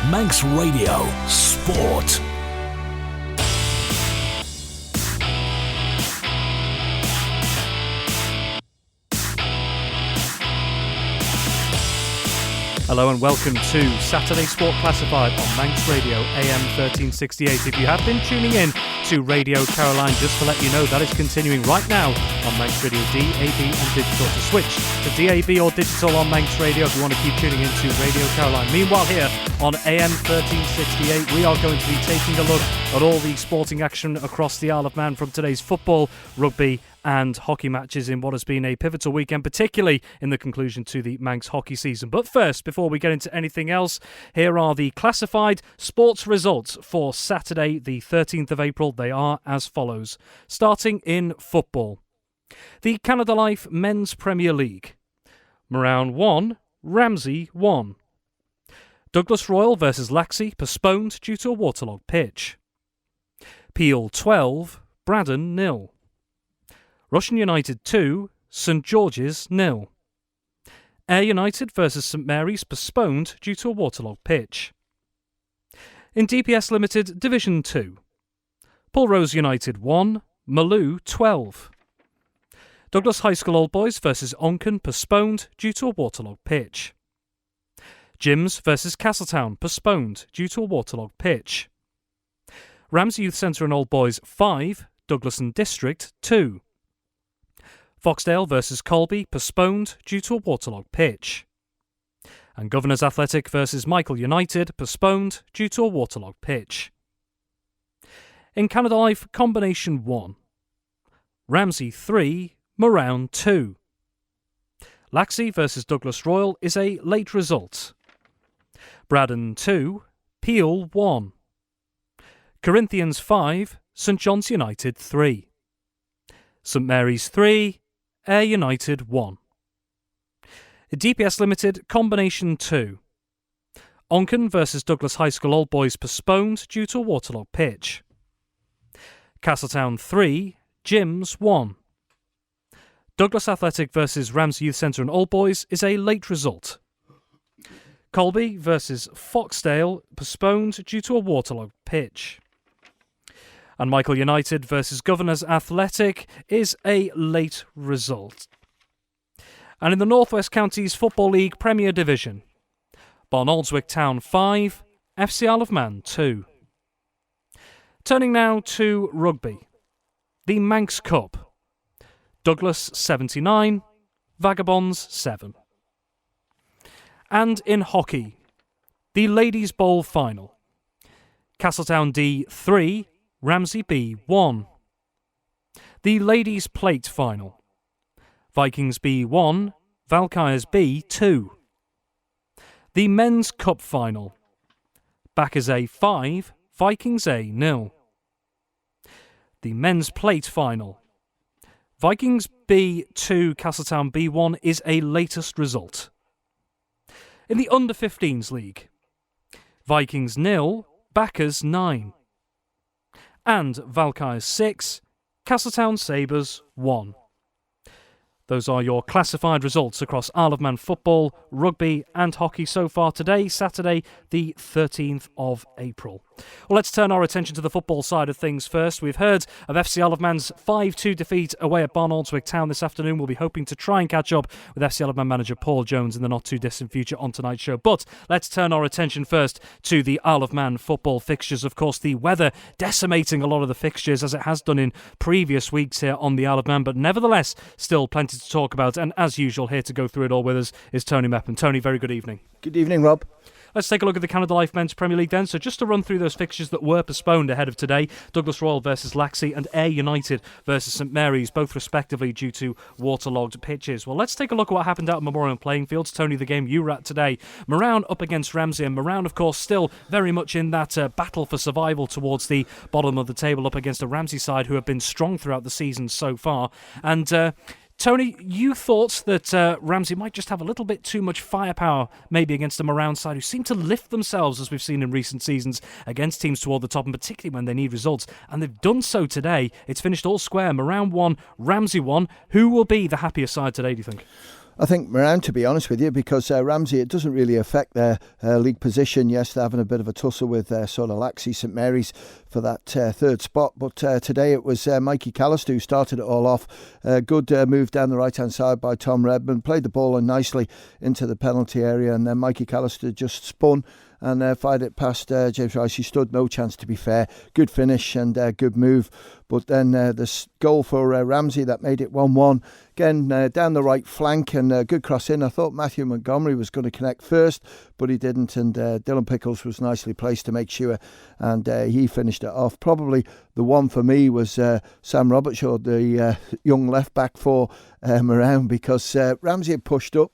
Manx Radio Sport. Hello and welcome to Saturday Sport Classified on Manx Radio AM 1368. If you have been tuning in to Radio Caroline, just to let you know that is continuing right now on Manx Radio DAB and digital. To switch to DAB or digital on Manx Radio if you want to keep tuning in to Radio Caroline. Meanwhile here on AM 1368 we are going to be taking a look at all the sporting action across the Isle of Man from today's football, rugby and hockey matches in what has been a pivotal weekend, particularly in the conclusion to the Manx hockey season. But first, before we get into anything else, here are the classified sports results for Saturday, the 13th of April. They are as follows. Starting in football. The Canada Life Men's Premier League. Moran 1, Ramsey 1. Douglas Royal versus Laxey postponed due to a waterlogged pitch. Peel 12, Braddon 0. Russian United 2, St George's 0. Ayr United versus St Mary's postponed due to a waterlogged pitch. In DPS Limited Division 2, Pulrose United 1, Maloo 12. Douglas High School Old Boys versus Onken postponed due to a waterlogged pitch. Jims versus Castletown postponed due to a waterlogged pitch. Ramsey Youth Centre and Old Boys 5, Douglas and District 2. Foxdale versus Colby postponed due to a waterlogged pitch. And Governors Athletic versus Michael United postponed due to a waterlogged pitch. In Canada Life Combination 1, Ramsey 3, Moran 2. Laxey versus Douglas Royal is a late result. Braddon 2, Peel 1. Corinthians 5, St John's United 3. St Mary's 3, Ayr United 1. DPS Limited Combination 2. Onken versus Douglas High School Old Boys postponed due to a waterlogged pitch. Castletown 3, Jims 1. Douglas Athletic versus Ramsey Youth Centre and Old Boys is a late result. Colby versus Foxdale postponed due to a waterlogged pitch. And Michael United versus Governors Athletic is a late result. And in the North West Counties Football League Premier Division, Barnoldswick Town 5, FC Isle of Man 2. Turning now to rugby. The Manx Cup. Douglas 79, Vagabonds 7. And in hockey, the Ladies' Bowl Final. Castletown D 3, Ramsey B 1. The Ladies' Plate Final. Vikings B 1, Valkyries B 2. The Men's Cup Final. Backers A 5, Vikings A 0. The Men's Plate Final. Vikings B 2, Castletown B 1 is a latest result. In the Under-15s League, Vikings 0, Backers 9. And Valkyries 6, Castletown Sabres 1. Those are your classified results across Isle of Man football, rugby and hockey so far today, Saturday the 13th of April. Well, let's turn our attention to the football side of things first. We've heard of FC Isle of Man's 5-2 defeat away at Barnoldswick Town this afternoon. We'll be hoping to try and catch up with FC Isle of Man manager Paul Jones in the not-too-distant future on tonight's show. But let's turn our attention first to the Isle of Man football fixtures. Of course, the weather decimating a lot of the fixtures as it has done in previous weeks here on the Isle of Man, but nevertheless, still plenty to talk about. And as usual, here to go through it all with us is Tony Mepham. Tony, very good evening. Good evening, Rob. Let's take a look at the Canada Life Men's Premier League then. So just to run through those fixtures that were postponed ahead of today, Douglas Royal versus Laxey and Ayr United versus St Mary's, both respectively due to waterlogged pitches. Well, let's take a look at what happened out at Memorial Playing Fields. Tony, the game you were at today. Moran up against Ramsey, and Moran, of course, still very much in that battle for survival towards the bottom of the table up against a Ramsey side who have been strong throughout the season so far. And Tony, you thought that Ramsey might just have a little bit too much firepower maybe against the Moran side, who seem to lift themselves, as we've seen in recent seasons, against teams toward the top, and particularly when they need results. And they've done so today. It's finished all square. Moran 1, Ramsey 1. Who will be the happier side today, do you think? I think Moran, to be honest with you, because Ramsey, it doesn't really affect their league position. Yes, they're having a bit of a tussle with sort of Laxey, St Mary's for that third spot. But today it was Mikey Callister who started it all off. Good move down the right-hand side by Tom Redmond. Played the ball in nicely into the penalty area, and then Mikey Callister just spun and fired it past James Rice. He stood no chance, to be fair. Good finish and good move. But then the goal for Ramsey that made it 1-1. Again, down the right flank and good cross in. I thought Matthew Montgomery was going to connect first, but he didn't. And Dylan Pickles was nicely placed to make sure. And he finished it off. Probably the one for me was Sam Robertshaw, the young left back for Moran, because Ramsey had pushed up.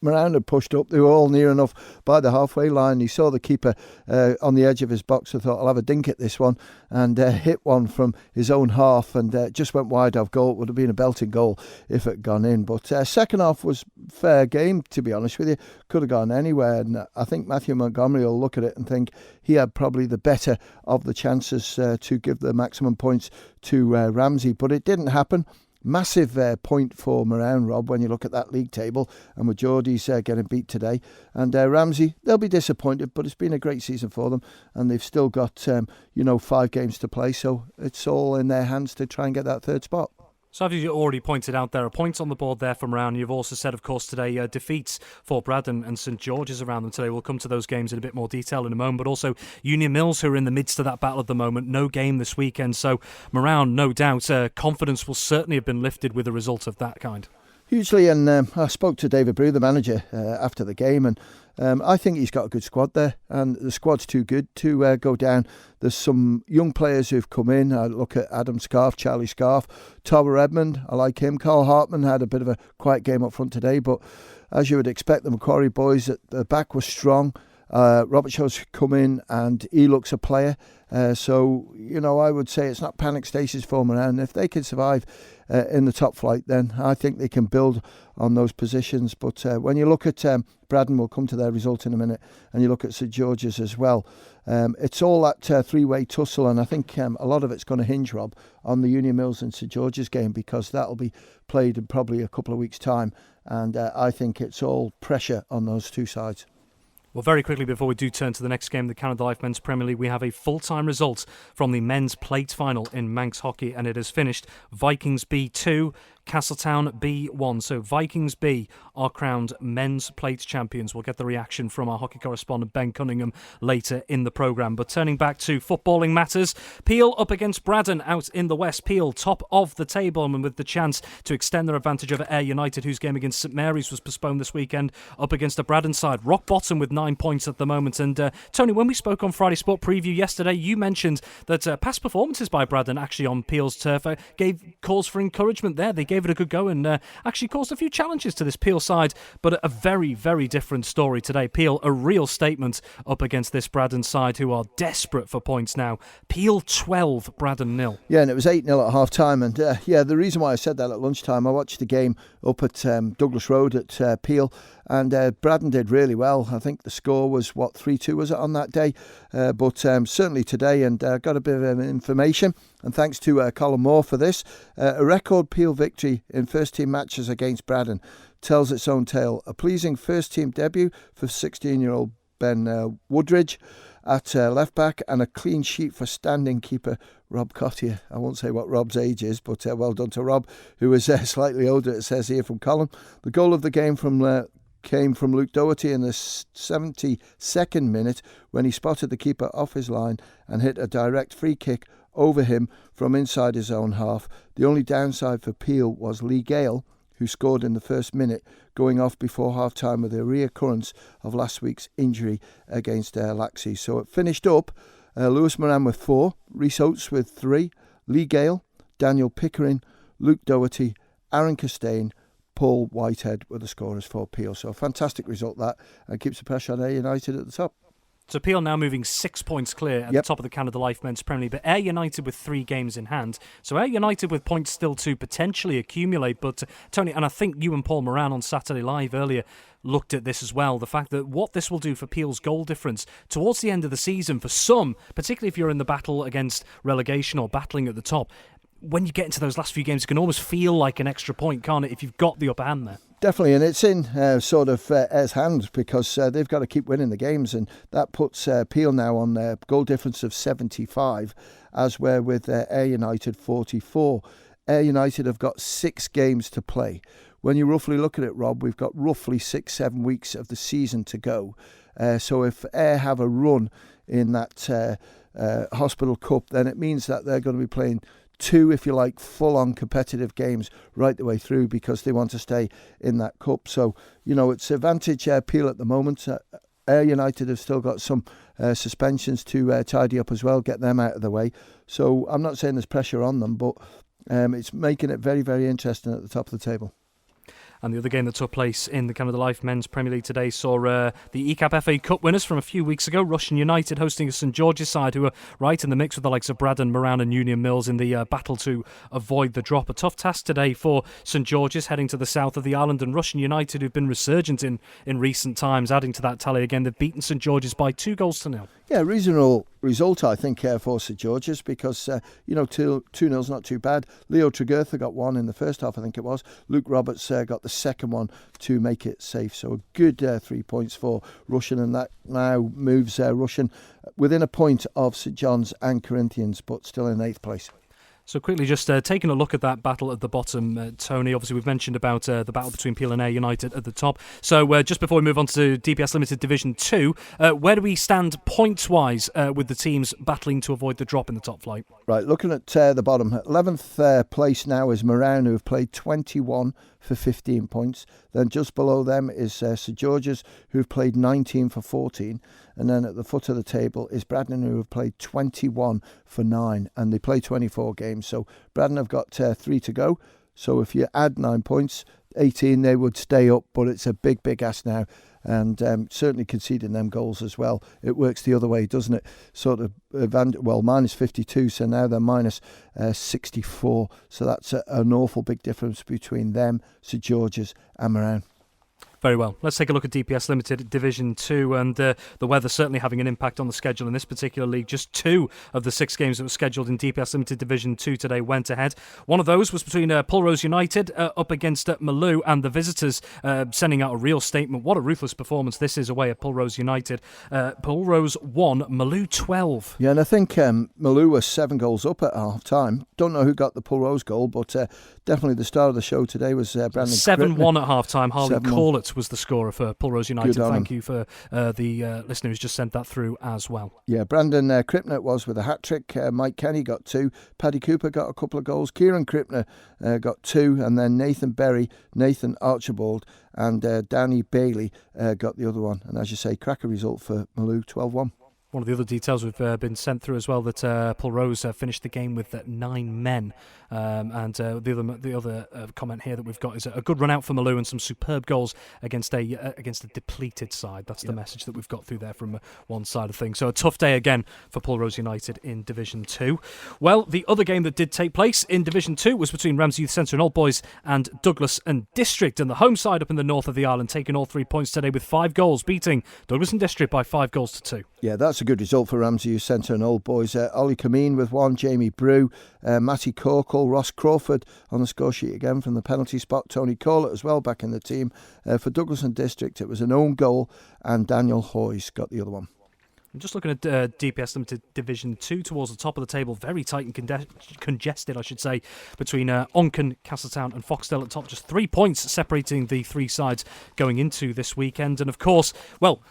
Moran had pushed up. They were all near enough by the halfway line. He saw the keeper on the edge of his box and thought, I'll have a dink at this one, and hit one from his own half and just went wide of goal. It would have been a belting goal if it had gone in. But second half was fair game, to be honest with you. Could have gone anywhere. And I think Matthew Montgomery will look at it and think he had probably the better of the chances to give the maximum points to Ramsey. But it didn't happen. Massive point for Moran, Rob, when you look at that league table, and with Geordie's getting beat today. And Ramsey, they'll be disappointed, but it's been a great season for them, and they've still got 5 games to play, so it's all in their hands to try and get that third spot. So as you already pointed out, there are points on the board there from around. You've also said, of course, today defeats for Braddon and St George's around them today. We'll come to those games in a bit more detail in a moment. But also Union Mills, who are in the midst of that battle at the moment. No game this weekend. So Moran, no doubt, confidence will certainly have been lifted with a result of that kind. Hugely, and I spoke to David Brew, the manager, after the game, and I think he's got a good squad there, and the squad's too good to go down. There's some young players who've come in. I look at Adam Scarf, Charlie Scarf, Tom Redmond, I like him. Carl Hartman had a bit of a quiet game up front today, but as you would expect, the Macquarie boys at the back were strong. Robert Shaw's come in and he looks a player. So, I would say it's not panic stations for Moran. If they can survive in the top flight, then I think they can build on those positions. But when you look at Braddon, we'll come to their result in a minute, and you look at St George's as well, it's all that three-way tussle, and I think a lot of it's going to hinge, Rob, on the Union Mills and St George's game, because that'll be played in probably a couple of weeks' time, and I think it's all pressure on those two sides. Well, very quickly before we do turn to the next game, the Canada Life Men's Premier League, we have a full-time result from the men's plate final in Manx hockey, and it has finished Vikings B 2, Castletown B 1. So Vikings B are crowned men's plate champions. We'll get the reaction from our hockey correspondent Ben Cunningham later in the programme. But turning back to footballing matters, Peel up against Braddon out in the West. Peel top of the table and with the chance to extend their advantage over Ayr United, whose game against St Mary's was postponed this weekend, up against the Braddon side. Rock bottom with 9 points at the moment. And Tony, when we spoke on Friday Sport Preview yesterday, you mentioned that past performances by Braddon actually on Peel's turf gave cause for encouragement there. They gave it a good go and actually caused a few challenges to this Peel side, but a very, very different story today. Peel, a real statement up against this Braddon side, who are desperate for points now. Peel 12, Braddon 0. Yeah, and it was 8-0 at half-time, and the reason why I said that at lunchtime, I watched the game up at Douglas Road at Peel, and Braddon did really well. I think the score was, 3-2 was it on that day? But certainly today, and got a bit of information, and thanks to Colin Moore for this, a record Peel victory in first-team matches against Braddon tells its own tale. A pleasing first-team debut for 16-year-old Ben Woodridge at left-back, and a clean sheet for standing keeper Rob Cottier. I won't say what Rob's age is, but well done to Rob, who is slightly older, it says here from Colin. The goal of the game came from Luke Doherty in the 72nd minute, when he spotted the keeper off his line and hit a direct free kick over him from inside his own half. The only downside for Peel was Lee Gale, who scored in the first minute, going off before half-time with a reoccurrence of last week's injury against Laxey. So it finished up Lewis Moran with 4, Rhys Oates with 3, Lee Gale, Daniel Pickering, Luke Doherty, Aaron Costain, Paul Whitehead were the scorers for Peel. So a fantastic result that, and keeps the pressure on Ayr United at the top. So Peel now moving 6 points clear at the top of the Canada Life Men's Premier League, but Ayr United with 3 games in hand. So Ayr United with points still to potentially accumulate. But Tony, and I think you and Paul Moran on Saturday Live earlier looked at this as well, the fact that what this will do for Peel's goal difference towards the end of the season for some, particularly if you're in the battle against relegation or battling at the top, when you get into those last few games, it can almost feel like an extra point, can't it, if you've got the upper hand there? Definitely, and it's in Ayr's hands because they've got to keep winning the games, and that puts Peel now on their goal difference of 75, as we're with Ayr United 44. Ayr United have got 6 games to play. When you roughly look at it, Rob, we've got roughly 6-7 weeks of the season to go. So if Ayr have a run in that Hospital Cup, then it means that they're going to be playing 2, if you like, full-on competitive games right the way through because they want to stay in that cup. So, it's advantage Peel at the moment. Ayr United have still got some suspensions to tidy up as well, get them out of the way. So I'm not saying there's pressure on them, but it's making it very, very interesting at the top of the table. And the other game that took place in the Canada Life Men's Premier League today saw the ECAP FA Cup winners from a few weeks ago, Russian United, hosting a St George's side who are right in the mix with the likes of Braddon, Moran and Union Mills in the battle to avoid the drop. A tough task today for St George's, heading to the south of the island, and Russian United, who've been resurgent in recent times, adding to that tally again. They've beaten St George's by 2-0. Yeah, reasonable result, I think, for St George's because, 2-0's not too bad. Leo Tregurtha got one in the first half, I think it was. Luke Roberts got the second one to make it safe. So a good 3 points for Russian, and that now moves Russian within a point of St John's and Corinthians, but still in 8th place. So quickly, just taking a look at that battle at the bottom, Tony, obviously we've mentioned about the battle between Peel and Ayr United at the top. So just before we move on to DPS Limited Division 2, where do we stand points-wise with the teams battling to avoid the drop in the top flight? Right, looking at the bottom, 11th place now is Moran, who have played 21 for 15 points. Then just below them is St George's, who've played 19 for 14. And then at the foot of the table is Braddon, who have played 21 for 9. And they play 24 games. So Braddon have got 3 to go. So if you add 9 points, 18, they would stay up. But it's a big, big ask now. And certainly conceding them goals as well. It works the other way, doesn't it? Minus 52, so now they're minus 64. So that's an awful big difference between them, St George's and Moran. Very well. Let's take a look at DPS Limited Division 2, and the weather certainly having an impact on the schedule in this particular league. Just 2 of the 6 games that were scheduled in DPS Limited Division 2 today went ahead. One of those was between Pulrose United up against Maloo, and the visitors sending out a real statement. What a ruthless performance this is away at Pulrose United. Pulrose 1, Maloo 12. Yeah, and I think Maloo was 7 goals up at half-time. Don't know who got the Pulrose goal, but definitely the star of the show today was Brandon 7-1 at half-time. Harley Corlett was the scorer for Pulrose United. Thank you for the listener who's just sent that through as well. Yeah, Brandon Kripner was with a hat-trick. Mike Kenny got 2. Paddy Cooper got a couple of goals. Kieran Kripner got 2. And then Nathan Berry, Nathan Archibald and Danny Bailey got the other one. And as you say, cracker result for Maloo, 12-1. One of the other details we've been sent through as well, that Pulrose finished the game with 9 men. And the other comment here that we've got is a good run out for Maloo and some superb goals against a depleted side. That's the message that we've got through there from one side of things. So a tough day again for Pulrose United in Division 2. Well, the other game that did take place in Division 2 was between Ramsey Youth Centre and Old Boys and Douglas and District. And the home side up in the north of the island taking all 3 points today with 5 goals, beating Douglas and District by 5-2. Yeah, that's a good result for Ramsey Youth Centre and Old Boys. Ollie Cameen with 1, Jamie Brew, Matty Corkle, Ross Crawford on the score sheet again from the penalty spot, Tony Corlett as well back in the team. For Douglas and District, it was an own goal, and Daniel Hoyes got the other one. I'm just looking at DPS Limited Division 2 towards the top of the table. Very tight and congested, I should say, between Onken, Castletown and Foxdale at top. Just 3 points separating the 3 sides going into this weekend. And of course, well,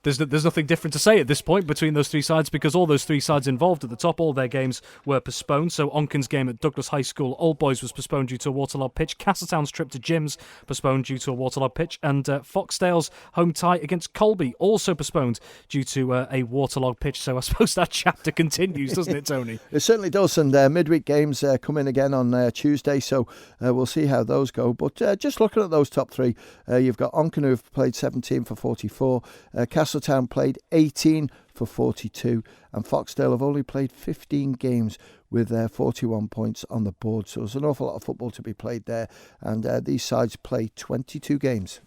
There's nothing different to say at this point between those 3 sides, because all those 3 sides involved at the top, all their games were postponed. So Onken's game at Douglas High School, Old Boys, was postponed due to a waterlogged pitch. Castletown's trip to Jim's postponed due to a waterlogged pitch. And Foxdale's home tie against Colby also postponed due to a waterlogged pitch. So I suppose that chapter continues, doesn't it, Tony? It certainly does. And midweek games come in again on Tuesday, so we'll see how those go. But just looking at those top 3, you've got Onken, who've played 17 for 44. Castletown played 18 for 42, and Foxdale have only played 15 games with 41 points on the board. So there's an awful lot of football to be played there, and these sides play 22 games.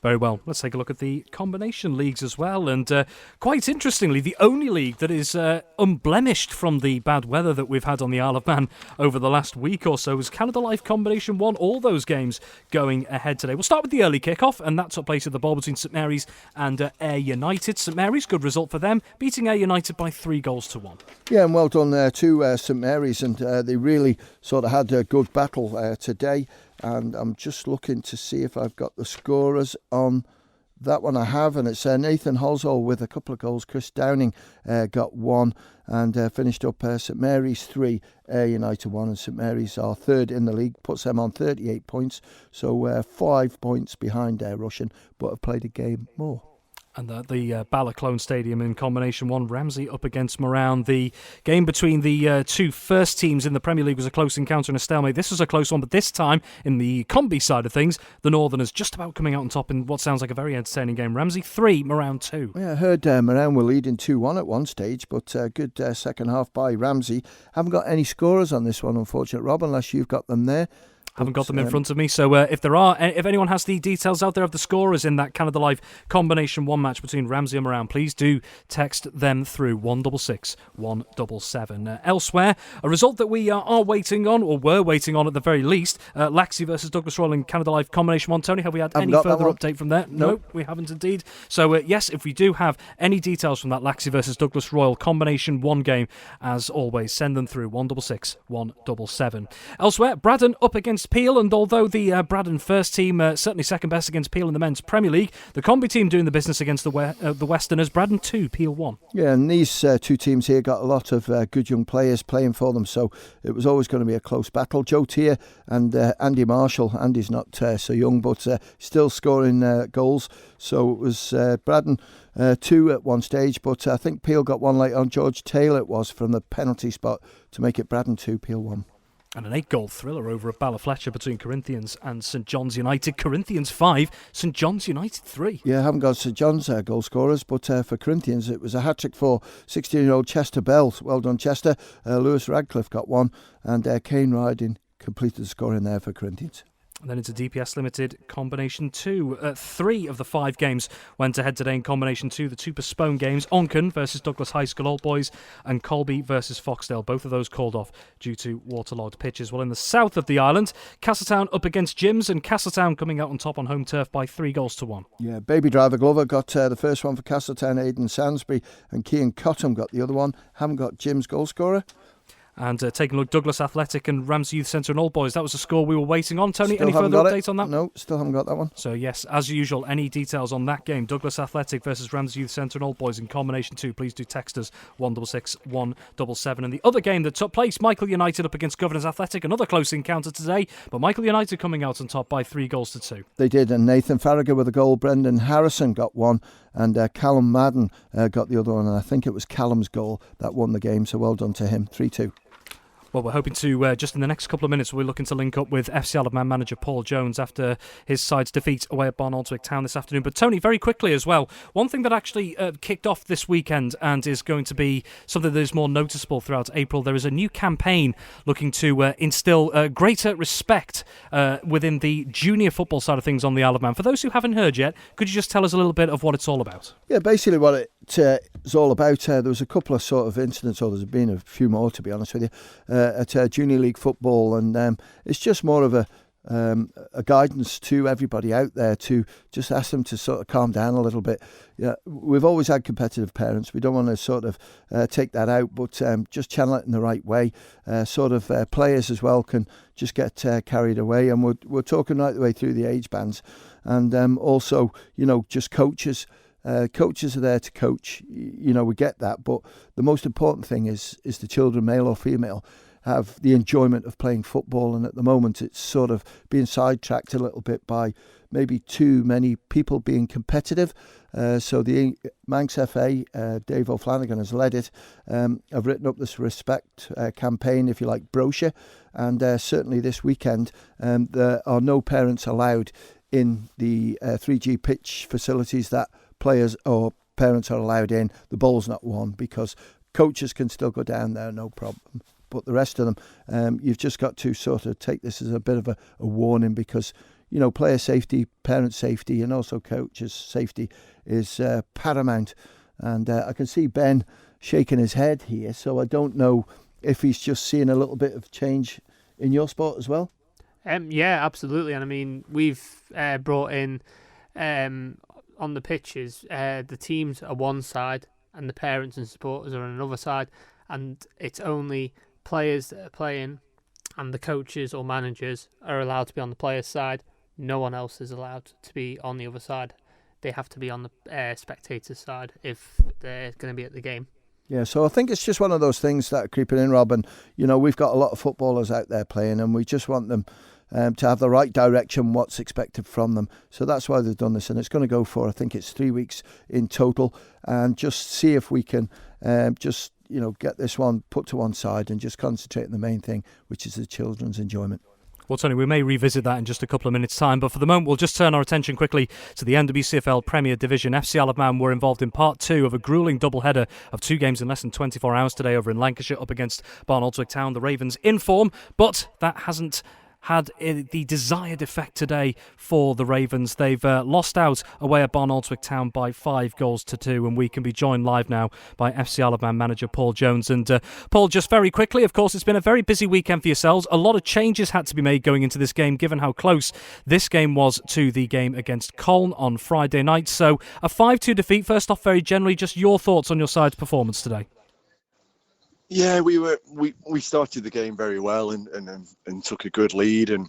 Very well. Let's take a look at the combination leagues as well. And quite interestingly, the only league that is unblemished from the bad weather that we've had on the Isle of Man over the last week or so is Canada Life Combination 1. All those games going ahead today. We'll start with the early kick-off, and that took place at the ball between St Mary's and Ayr United. St Mary's, good result for them, beating Ayr United by 3-1. Yeah, and well done to St Mary's, and they really sort of had a good battle today. And I'm just looking to see if I've got the scorers on that one. I have, and it's Nathan Halsall with a couple of goals. Chris Downing got one and finished up St Mary's 3, Ayr United 1, and St Mary's are third in the league, puts them on 38 points, so 5 points behind Russian, but have played a game more. And the Balaclone Stadium in Combination 1, Ramsey up against Moran. The game between the two first teams in the Premier League was a close encounter and a stalemate. This was a close one, but this time, in the combi side of things, the Northerners just about coming out on top in what sounds like a very entertaining game. Ramsey 3, Moran 2. Yeah, I heard Moran were leading 2-1 at one stage, but good second half by Ramsey. Haven't got any scorers on this one, unfortunately, Rob, unless you've got them there. Haven't got them in front of me, so if anyone has the details out there of the scorers in that Canada Life Combination 1 match between Ramsey and Moran, please do text them through 166 177. Elsewhere, a result that we are waiting on, or were waiting on at the very least, Laxey versus Douglas Royal in Canada Life Combination 1. Tony, have we had any further update from there? Nope. No, we haven't indeed. So yes, if we do have any details from that Laxey versus Douglas Royal Combination 1 game, as always, send them through 166 177. Elsewhere, Braddon up against Peel, and although the Braddon first team certainly second best against Peel in the men's Premier League, the combi team doing the business against the Westerners. Braddon 2, Peel 1. Yeah, and these two teams here got a lot of good young players playing for them, so it was always going to be a close battle. Joe Tier and Andy Marshall. Andy's not so young, but still scoring goals. So it was Braddon 2 at one stage, but I think Peel got one late on. George Taylor it was from the penalty spot to make it Braddon 2, Peel 1. And an 8-goal thriller over at Ballafletcher between Corinthians and St John's United. Corinthians 5, St John's United 3. Yeah, I haven't got St John's goal scorers, but for Corinthians it was a hat-trick for 16-year-old Chester Bell. Well done, Chester. Lewis Radcliffe got one, and Kane Riding completed the scoring there for Corinthians. And then into DPS Limited Combination 2. 3 of the 5 games went ahead today in Combination 2. The 2 postponed games, Onken versus Douglas High School Old Boys and Colby versus Foxdale. Both of those called off due to waterlogged pitches. Well, in the south of the island, Castletown up against Jims, and Castletown coming out on top on home turf by 3-1. Yeah, Baby Driver Glover got the first one for Castletown, Aidan Sansbury, and Cian Cottam got the other one. Haven't got Jim's goal scorer. And taking a look, Douglas Athletic and Ramsey Youth Centre and Old Boys. That was a score we were waiting on. Tony, still any further update on that? No, still haven't got that one. So yes, as usual, any details on that game, Douglas Athletic versus Ramsey Youth Centre and Old Boys in Combination 2, please do text us 166 177. And the other game that took place, Michael United up against Governors Athletic, another close encounter today, but Michael United coming out on top by 3-2. They did, and Nathan Farragher with a goal, Brendan Harrison got one, and Callum Madden got the other one, and I think it was Callum's goal that won the game, so well done to him, 3-2. Well, we're hoping to, just in the next couple of minutes, we're looking to link up with FC Isle of Man manager Paul Jones after his side's defeat away at Barnoldswick Town this afternoon. But Tony, very quickly as well, one thing that actually kicked off this weekend and is going to be something that is more noticeable throughout April, there is a new campaign looking to instill greater respect within the junior football side of things on the Isle of Man. For those who haven't heard yet, could you just tell us a little bit of what it's all about? Yeah, basically what it's all about, there was a couple of sort of incidents, or there's been a few more to be honest with you, at Junior League football, and it's just more of a guidance to everybody out there to just ask them to sort of calm down a little bit. Yeah, we've always had competitive parents. We don't want to sort of take that out, but just channel it in the right way. Players as well can just get carried away, and we're talking right the way through the age bands, and also just coaches. Coaches are there to coach. We get that, but the most important thing is the children, male or female, have the enjoyment of playing football, and at the moment it's sort of being sidetracked a little bit by maybe too many people being competitive. So the Manx FA, Dave O'Flanagan has led it. I've written up this respect campaign, if you like, brochure, and certainly this weekend there are no parents allowed in the 3G pitch facilities that players or parents are allowed in. The ball's not won, because coaches can still go down there, no problem. But the rest of them, you've just got to sort of take this as a bit of a warning, because player safety, parent safety, and also coaches' safety is paramount. And I can see Ben shaking his head here, so I don't know if he's just seeing a little bit of change in your sport as well. Yeah, absolutely. And I mean, we've brought in on the pitches, the teams are one side and the parents and supporters are on another side, and it's only players that are playing and the coaches or managers are allowed to be on the players' side. No one else is allowed to be on the other side. They have to be on the spectators' side if they're going to be at the game. Yeah, so I think it's just one of those things that are creeping in, Rob. And, we've got a lot of footballers out there playing, and we just want them to have the right direction, what's expected from them. So that's why they've done this, and it's going to go for, I think it's 3 weeks in total, and just see if we can get this one put to one side and just concentrate on the main thing, which is the children's enjoyment. Well, Tony, we may revisit that in just a couple of minutes' time, but for the moment we'll just turn our attention quickly to the NWCFL Premier Division. FC Isle of Man were involved in part 2 of a gruelling double-header of 2 games in less than 24 hours today over in Lancashire up against Barnoldswick Town. The Ravens in form, but that hasn't had the desired effect today for the Ravens. They've lost out away at Barnoldswick Town by 5-2, and we can be joined live now by FC Isle of Man manager Paul Jones. And Paul, just very quickly, of course, it's been a very busy weekend for yourselves. A lot of changes had to be made going into this game, given how close this game was to the game against Colne on Friday night. So a 5-2 defeat. First off, very generally, just your thoughts on your side's performance today. Yeah, we started the game very well and took a good lead, and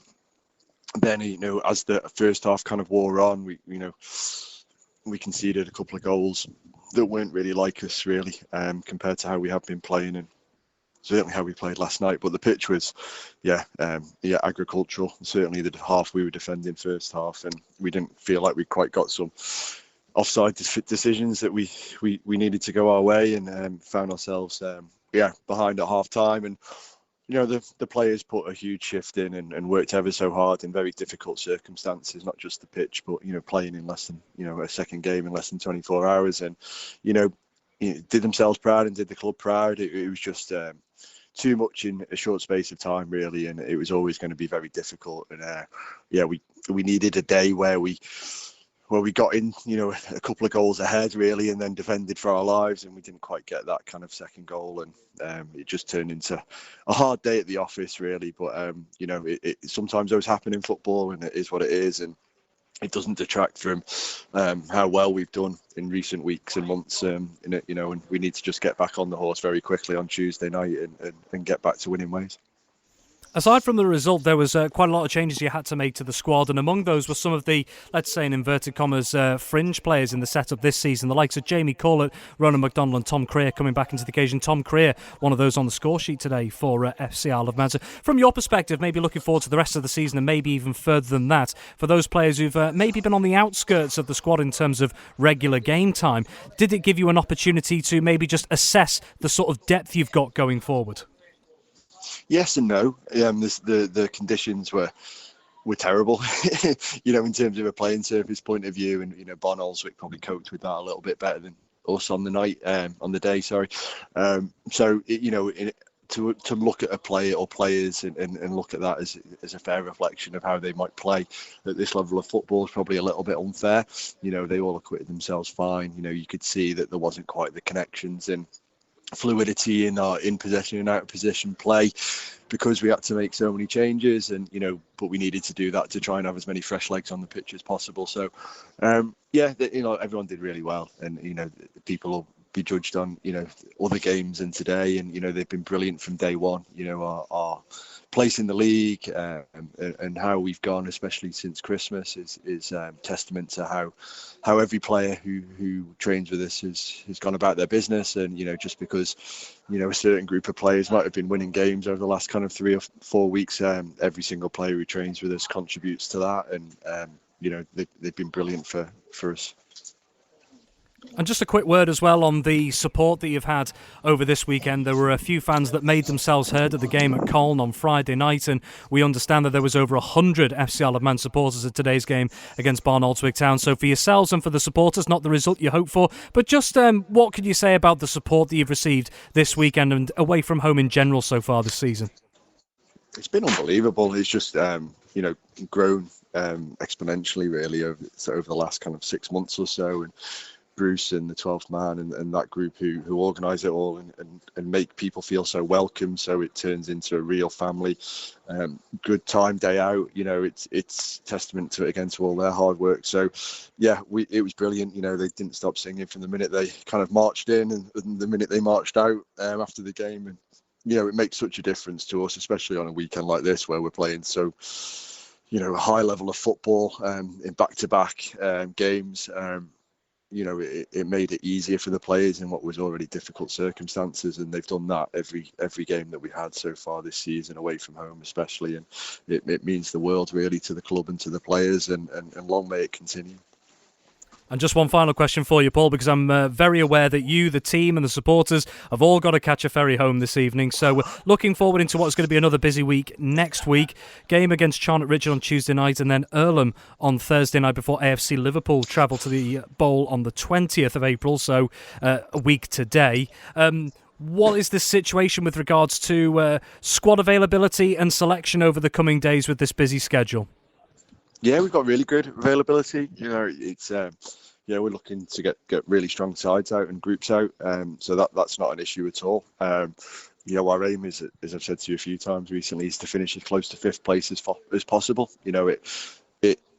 then as the first half kind of wore on, we conceded a couple of goals that weren't really like us really, compared to how we have been playing and certainly how we played last night. But the pitch was agricultural. Certainly the half we were defending first half, and we didn't feel like we quite got some offside decisions that we needed to go our way, and found ourselves behind at half time. And the players put a huge shift in and worked ever so hard in very difficult circumstances, not just the pitch, but playing in less than a second game in less than 24 hours, and did themselves proud and did the club proud. It was just too much in a short space of time really, and it was always going to be very difficult. And we needed a day where we got in, a couple of goals ahead really, and then defended for our lives, and we didn't quite get that kind of second goal, and it just turned into a hard day at the office really. But it sometimes those happen in football, and it is what it is, and it doesn't detract from how well we've done in recent weeks and months, and we need to just get back on the horse very quickly on Tuesday night and get back to winning ways. Aside from the result, there was quite a lot of changes you had to make to the squad, and among those were some of the, let's say in inverted commas, fringe players in the setup this season, the likes of Jamie Corlett, Ronan McDonald and Tom Creer coming back into the occasion. Tom Creer, one of those on the score sheet today for FC Isle of Man. So from your perspective, maybe looking forward to the rest of the season and maybe even further than that, for those players who've maybe been on the outskirts of the squad in terms of regular game time, did it give you an opportunity to maybe just assess the sort of depth you've got going forward? Yes and no. The conditions were terrible, in terms of a playing surface point of view, and Barnoldswick probably coped with that a little bit better than us on the day. Sorry. To look at a player or players and look at that as a fair reflection of how they might play at this level of football is probably a little bit unfair. They all acquitted themselves fine. You could see that there wasn't quite the connections and fluidity in our in possession and out of possession play, because we had to make so many changes, and but we needed to do that to try and have as many fresh legs on the pitch as possible. So everyone did really well, and people will be judged on other games and today, and they've been brilliant from day one. Our place in the league and how we've gone, especially since Christmas, is testament to how every player who trains with us has gone about their business. And just because a certain group of players might have been winning games over the last kind of 3 or 4 weeks, every single player who trains with us contributes to that, and they've been brilliant for us. And just a quick word as well on the support that you've had over this weekend. There were a few fans that made themselves heard at the game at Colne on Friday night, and we understand that there was over 100 FC Isle of Man supporters at today's game against Barnoldswick Town. So for yourselves and for the supporters, not the result you hoped for, but just what can you say about the support that you've received this weekend and away from home in general so far this season? It's been unbelievable. It's just grown exponentially, really, over the last kind of 6 months or so. And Bruce and the 12th man and that group who organise it all and make people feel so welcome, so it turns into a real family. Good time, day out. It's testament to it, again, to all their hard work. So yeah, it was brilliant. They didn't stop singing from the minute they kind of marched in and the minute they marched out after the game. And it makes such a difference to us, especially on a weekend like this where we're playing so a high level of football in back-to-back games. It made it easier for the players in what was already difficult circumstances, and they've done that every game that we had so far this season, away from home especially, and it means the world really to the club and to the players, and long may it continue. And just one final question for you, Paul, because I'm very aware that you, the team and the supporters have all got to catch a ferry home this evening. So we're looking forward into what's going to be another busy week next week. Game against Charnock Ridge on Tuesday night and then Earlham on Thursday night before AFC Liverpool travel to the Bowl on the 20th of April, so a week today. What is the situation with regards to squad availability and selection over the coming days with this busy schedule? Yeah, we've got really good availability. It's we're looking to get really strong sides out and groups out. So that's not an issue at all. Our aim is, as I've said to you a few times recently, is to finish as close to fifth place as possible.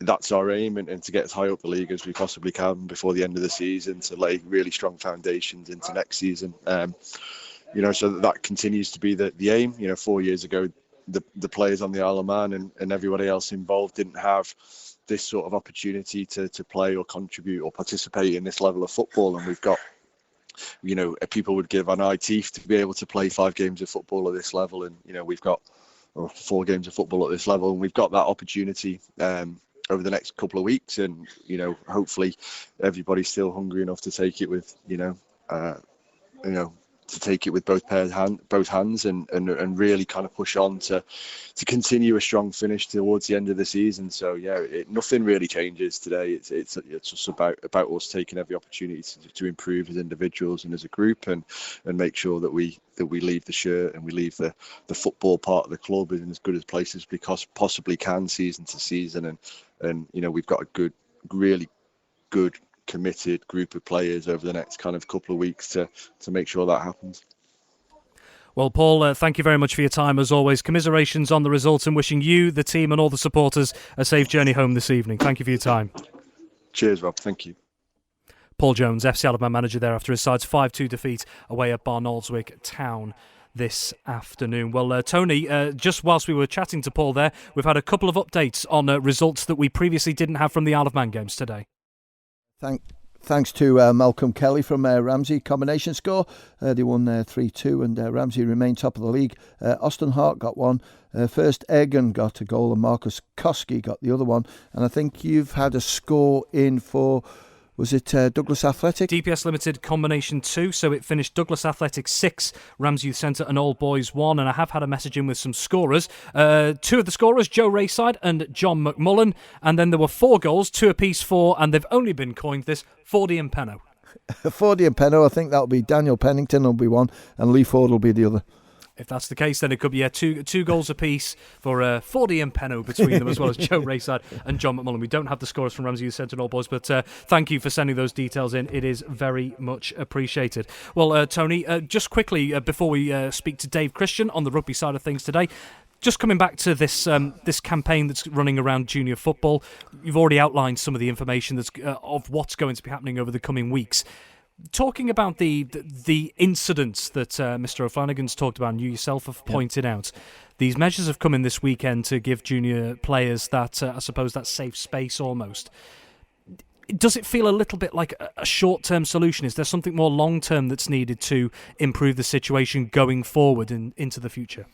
That's our aim, and to get as high up the league as we possibly can before the end of the season, to lay really strong foundations into next season. So that continues to be the aim. 4 years ago, the players on the Isle of Man and everybody else involved didn't have this sort of opportunity to play or contribute or participate in this level of football, and we've got people would give an eye teeth to be able to play 5 games of football at this level, and we've got 4 games of football at this level, and we've got that opportunity over the next couple of weeks, and hopefully everybody's still hungry enough to take it with to take it with both hands and really kind of push on to continue a strong finish towards the end of the season. So nothing really changes today. It's just about us taking every opportunity to improve as individuals and as a group, and make sure that we leave the shirt and we leave the football part of the club in as good a place as we possibly can, season to season, and we've got a really good committed group of players over the next kind of couple of weeks to make sure that happens. Well, Paul, thank you very much for your time as always. Commiserations on the result, and wishing you, the team and all the supporters a safe journey home this evening. Thank you for your time. Cheers, Rob. Thank you. Paul Jones, FC Isle of Man manager there after his side's 5-2 defeat away at Barnoldswick Town this afternoon. Well, Tony, just whilst we were chatting to Paul there, we've had a couple of updates on results that we previously didn't have from the Isle of Man games today. Thanks to Malcolm Kelly from Ramsey. Combination score, they won 3-2, and Ramsey remained top of the league. Austin Hart got one. First Egan got a goal and Marcus Koski got the other one. And I think you've had a score in for, was it Douglas Athletic? DPS Limited combination 2, so it finished Douglas Athletic 6, Ramsey Youth Centre and Old Boys 1, and I have had a message in with some scorers. 2 of the scorers, Joe Rayside and John McMullen, and then there were 4 goals, 2 apiece for, and they've only been coined this, Fordy and Penno. Fordy and Penno, I think that'll be Daniel Pennington will be one, and Lee Ford will be the other. If that's the case, then it could be two goals apiece for Fordy and Penno between them, as well as Joe Rayside and John McMullen. We don't have the scores from Ramsey Youth Centre and All Boys, but thank you for sending those details in. It is very much appreciated. Well, Tony, just quickly before we speak to Dave Christian on the rugby side of things today, just coming back to this this campaign that's running around junior football, you've already outlined some of the information that's of what's going to be happening over the coming weeks. Talking about the incidents that Mr. O'Flanagan's talked about and you yourself have pointed out, these measures have come in this weekend to give junior players that, I suppose, that safe space almost. Does it feel a little bit like a short-term solution? Is there something more long-term that's needed to improve the situation going forward into the future?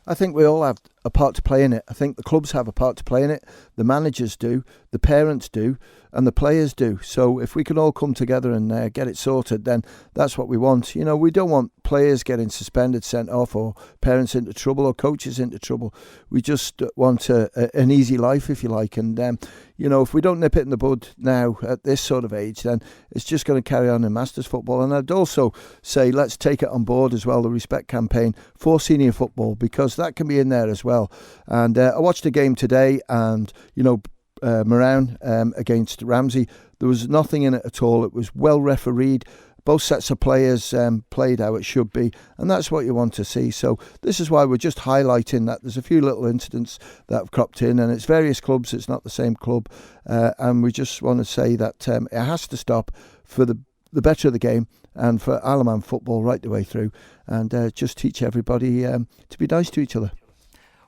I think we all have a part to play in it. I think the clubs have a part to play in it. The managers do, the parents do, and the players do. So if we can all come together and get it sorted, then that's what we want. We don't want players getting suspended, sent off, or parents into trouble, or coaches into trouble. We just want an easy life, if you like. And, if we don't nip it in the bud now at this sort of age, then it's just going to carry on in Masters football. And I'd also say let's take it on board as well, the Respect campaign for senior football, because that can be in there as well. And I watched a game today, and, Moran against Ramsey. There was nothing in it at all. It was well refereed. Both sets of players played how it should be, and that's what you want to see. So this is why we're just highlighting that there's a few little incidents that have cropped in, and it's various clubs, it's not the same club, and we just want to say that it has to stop for the better of the game and for Isle of Man football right the way through, and just teach everybody to be nice to each other.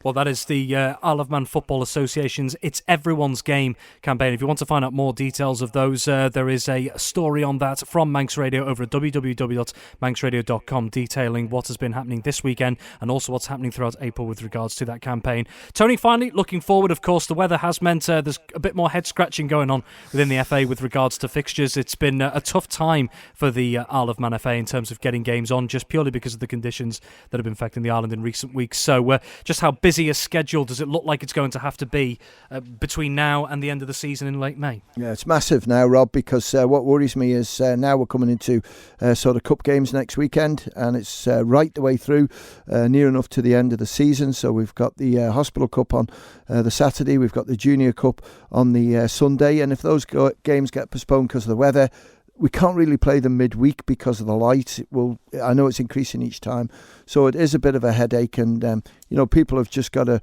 Well, that is the Isle of Man Football Association's It's Everyone's Game campaign. If you want to find out more details of those, there is a story on that from Manx Radio over at www.manxradio.com detailing what has been happening this weekend and also what's happening throughout April with regards to that campaign. Tony, finally, looking forward, of course, the weather has meant there's a bit more head-scratching going on within the FA with regards to fixtures. It's been a tough time for the Isle of Man FA in terms of getting games on, just purely because of the conditions that have been affecting the island in recent weeks. So just how busy a schedule does it look like it's going to have to be between now and the end of the season in late May? Yeah, it's massive now, Rob, because what worries me is now we're coming into sort of cup games next weekend, and it's right the way through, near enough to the end of the season. So we've got the Hospital Cup on the Saturday, we've got the Junior Cup on the Sunday, and if those games get postponed because of the weather, we can't really play them midweek because of the light. I know it's increasing each time, so it is a bit of a headache, and people have just got to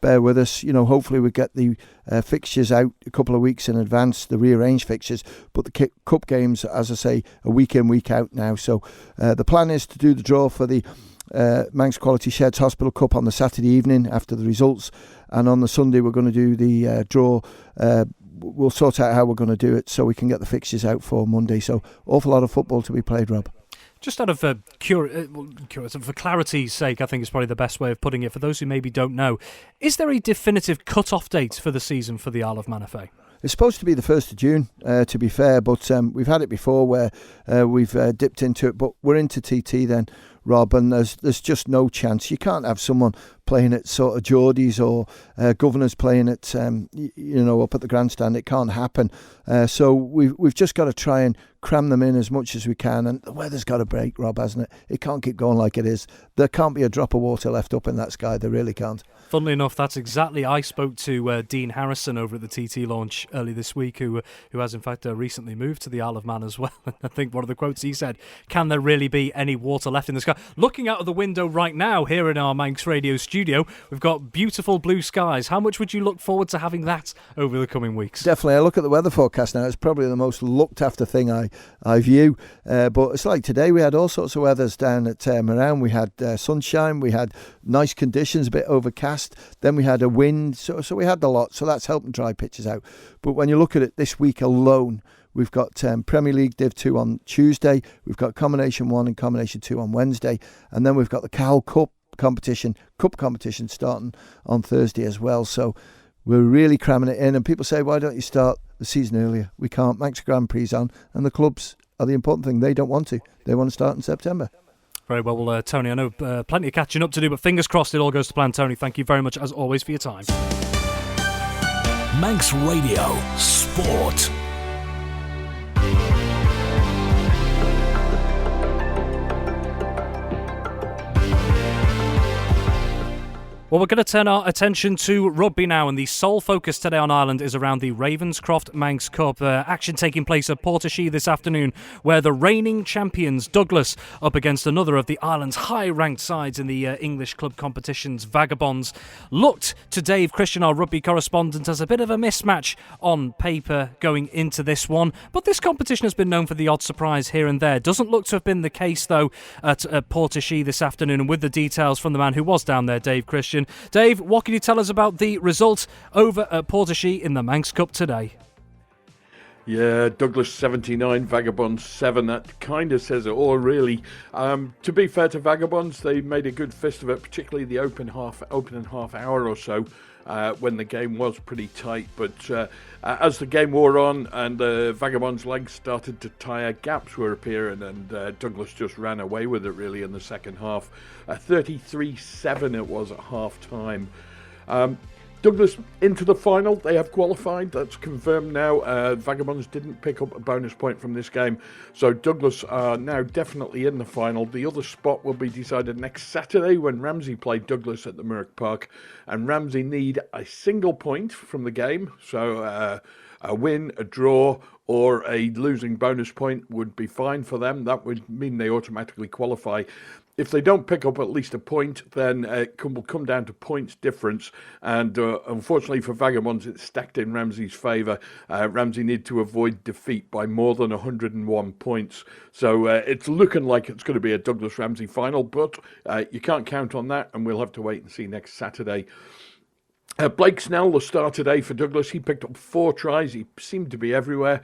bear with us. Hopefully we get the fixtures out a couple of weeks in advance, the rearranged fixtures, but the cup games, as I say, a week in, week out now. So the plan is to do the draw for the Manx Quality Sheds Hospital Cup on the Saturday evening after the results, and on the Sunday we're going to do the draw. We'll sort out how we're going to do it so we can get the fixtures out for Monday. So awful lot of football to be played, Rob. Just out of for clarity's sake, I think is probably the best way of putting it. For those who maybe don't know, is there a definitive cut-off date for the season for the Isle of Man FA? It's supposed to be the 1st of June, to be fair, but we've had it before where we've dipped into it, but we're into TT then, Rob, and there's just no chance. You can't have someone playing at sort of Geordies or Governors playing at up at the grandstand. It can't happen. So we've just got to try and cram them in as much as we can, and the weather's got to break, Rob, hasn't it? It can't keep going like it is. There can't be a drop of water left up in that sky. There really can't. Funnily enough, that's exactly. I spoke to Dean Harrison over at the TT launch early this week, who has in fact recently moved to the Isle of Man as well. And I think one of the quotes he said, "Can there really be any water left in the sky?" Looking out of the window right now here in our Manx Radio studio, we've got beautiful blue skies. How much would you look forward to having that over the coming weeks? Definitely. I look at the weather forecast now. It's probably the most looked after thing I view. But it's like today we had all sorts of weathers down at Moran. We had sunshine, we had nice conditions, a bit overcast. Then we had a wind, so we had a lot. So that's helping dry pitches out. But when you look at it this week alone, we've got Premier League Div 2 on Tuesday. We've got Combination 1 and Combination 2 on Wednesday. And then we've got the Cal Cup competition starting on Thursday as well. So we're really cramming it in. And people say, why don't you start the season earlier? We can't. Manx Grand Prix on, and the clubs are the important thing. They don't want to. They want to start in September. Very well, Tony, I know plenty of catching up to do, but fingers crossed it all goes to plan. Tony, thank you very much, as always, for your time. Manx Radio Sport. Well, we're going to turn our attention to rugby now, and the sole focus today on Ireland is around the Ravenscroft Manx Cup. Action taking place at Portashee this afternoon, where the reigning champions, Douglas, up against another of the island's high-ranked sides in the English club competitions, Vagabonds, looked to Dave Christian, our rugby correspondent, as a bit of a mismatch on paper going into this one. But this competition has been known for the odd surprise here and there. Doesn't look to have been the case, though, at Portashee this afternoon. And with the details from the man who was down there, Dave Christian. Dave, what can you tell us about the result over at Portashee in the Manx Cup today? Yeah, Douglas 79, Vagabonds 7. That kind of says it all, really. To be fair to Vagabonds, they made a good fist of it, particularly the opening half hour or so, when the game was pretty tight. But as the game wore on and the Vagabonds' legs started to tire, gaps were appearing, and Douglas just ran away with it, really, in the second half. 33-7 it was at half time. Douglas into the final. They have qualified. That's confirmed now. Vagabonds didn't pick up a bonus point from this game. So Douglas are now definitely in the final. The other spot will be decided next Saturday when Ramsey play Douglas at the Merck Park. And Ramsey need a single point from the game. So a win, a draw, or a losing bonus point would be fine for them. That would mean they automatically qualify. If they don't pick up at least a point, then it will come down to points difference. And unfortunately for Vagabonds, it's stacked in Ramsey's favour. Ramsey need to avoid defeat by more than 101 points. So it's looking like it's going to be a Douglas-Ramsey final, but you can't count on that, and we'll have to wait and see next Saturday. Blake Snell, the star today for Douglas. He picked up 4 tries. He seemed to be everywhere.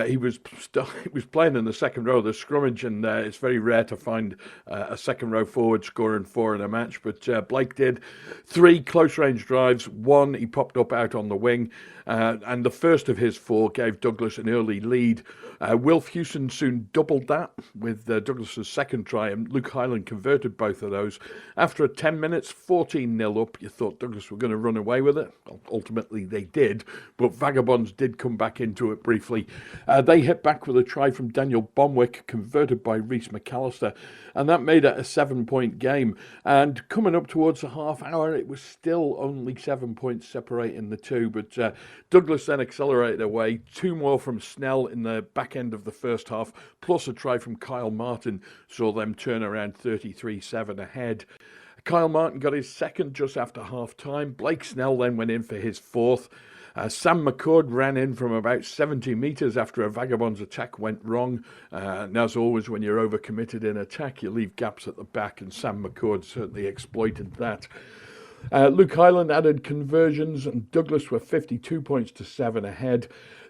He was playing in the second row of the scrummage, and it's very rare to find a second row forward scoring 4 in a match. But Blake did 3 close range drives. 1 he popped up out on the wing, and the first of his 4 gave Douglas an early lead. Wilf Hewson soon doubled that with Douglas's second try, and Luke Hyland converted both of those. After 10 minutes, 14-0 up, you thought Douglas were going to run away with it. Well, ultimately they did, but Vagabonds did come back into it briefly. They hit back with a try from Daniel Bomwick, converted by Rhys McAllister, and that made it a 7-point game. And coming up towards the half hour, it was still only 7 points separating the two, but Douglas then accelerated away. 2 more from Snell in the back end of the first half, plus a try from Kyle Martin, saw them turn around 33-7 ahead. Kyle Martin got his second just after half-time. Blake Snell then went in for his 4th. Sam McCord ran in from about 70 metres after a Vagabond's attack went wrong. And as always, when you're overcommitted in attack, you leave gaps at the back, and Sam McCord certainly exploited that. Luke Hyland added conversions, and Douglas were 52 points to 7 ahead.